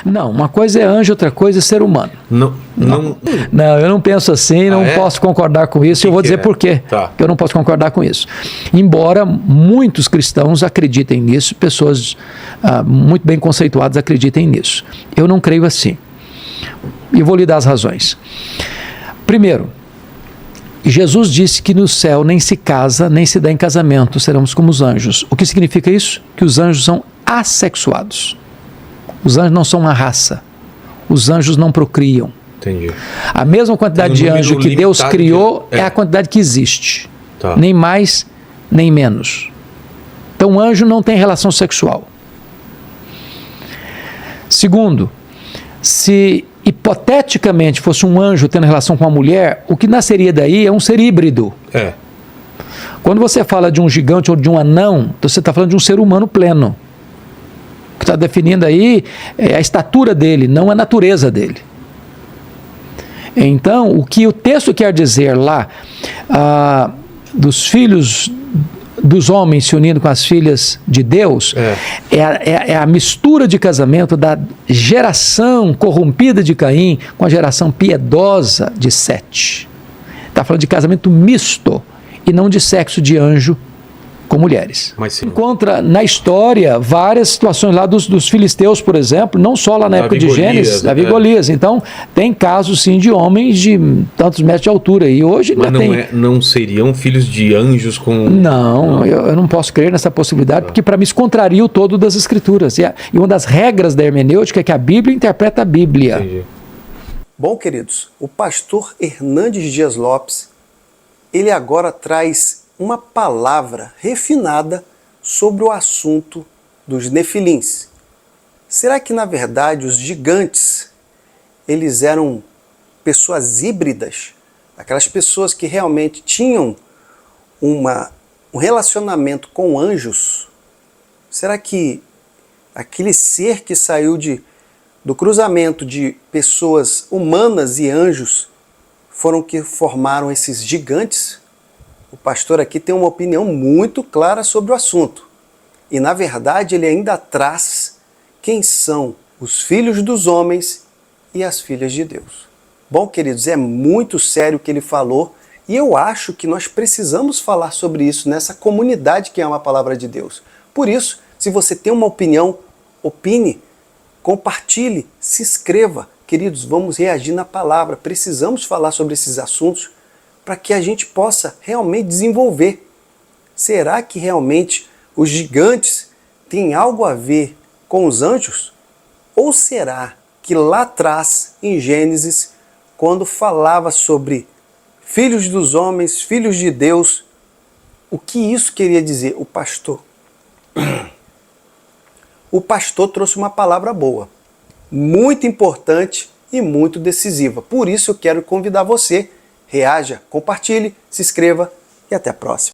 Não, uma coisa é anjo, outra coisa é ser humano. Não. Não, eu não penso assim, não posso concordar com isso. Eu vou dizer por quê que eu não posso concordar com isso. Embora muitos cristãos acreditem nisso, pessoas muito bem conceituadas acreditem nisso. Eu não creio assim. E vou lhe dar as razões. Primeiro, Jesus disse que no céu nem se casa, nem se dá em casamento, seremos como os anjos. O que significa isso? Que os anjos são assexuados. Os anjos não são uma raça. Os anjos não procriam. Entendi. A mesma quantidade de anjo que Deus criou é a quantidade que existe. Tá. Nem mais, nem menos. Então, anjo não tem relação sexual. Segundo, se hipoteticamente fosse um anjo tendo relação com uma mulher, o que nasceria daí é um ser híbrido. Quando você fala de um gigante ou de um anão, você está falando de um ser humano pleno. O que está definindo aí é a estatura dele, não a natureza dele. Então, o que o texto quer dizer lá, dos filhos dos homens se unindo com as filhas de Deus, é a mistura de casamento da geração corrompida de Caim com a geração piedosa de Sete. Está falando de casamento misto e não de sexo de anjo com mulheres. Encontra na história várias situações lá dos filisteus, por exemplo, não só lá na época de Gênesis, Davi e Golias. Então, tem casos sim de homens de tantos metros de altura. E hoje mas não seriam filhos de anjos com... Não, eu não posso crer nessa possibilidade, porque para mim isso contraria o todo das Escrituras. E uma das regras da hermenêutica é que a Bíblia interpreta a Bíblia. Entendi. Bom, queridos, o pastor Hernandes Dias Lopes, ele agora traz uma palavra refinada sobre o assunto dos nefilins. Será que, na verdade, os gigantes, eles eram pessoas híbridas? Aquelas pessoas que realmente tinham um relacionamento com anjos? Será que aquele ser que saiu do cruzamento de pessoas humanas e anjos foram que formaram esses gigantes? O pastor aqui tem uma opinião muito clara sobre o assunto. E, na verdade, ele ainda traz quem são os filhos dos homens e as filhas de Deus. Bom, queridos, é muito sério o que ele falou e eu acho que nós precisamos falar sobre isso nessa comunidade que é uma palavra de Deus. Por isso, se você tem uma opinião, opine, compartilhe, se inscreva. Queridos, vamos reagir na palavra. Precisamos falar sobre esses assuntos para que a gente possa realmente desenvolver. Será que realmente os gigantes têm algo a ver com os anjos? Ou será que lá atrás, em Gênesis, quando falava sobre filhos dos homens, filhos de Deus, o que isso queria dizer? O pastor trouxe uma palavra boa, muito importante e muito decisiva. Por isso eu quero convidar você, reaja, compartilhe, se inscreva e até a próxima.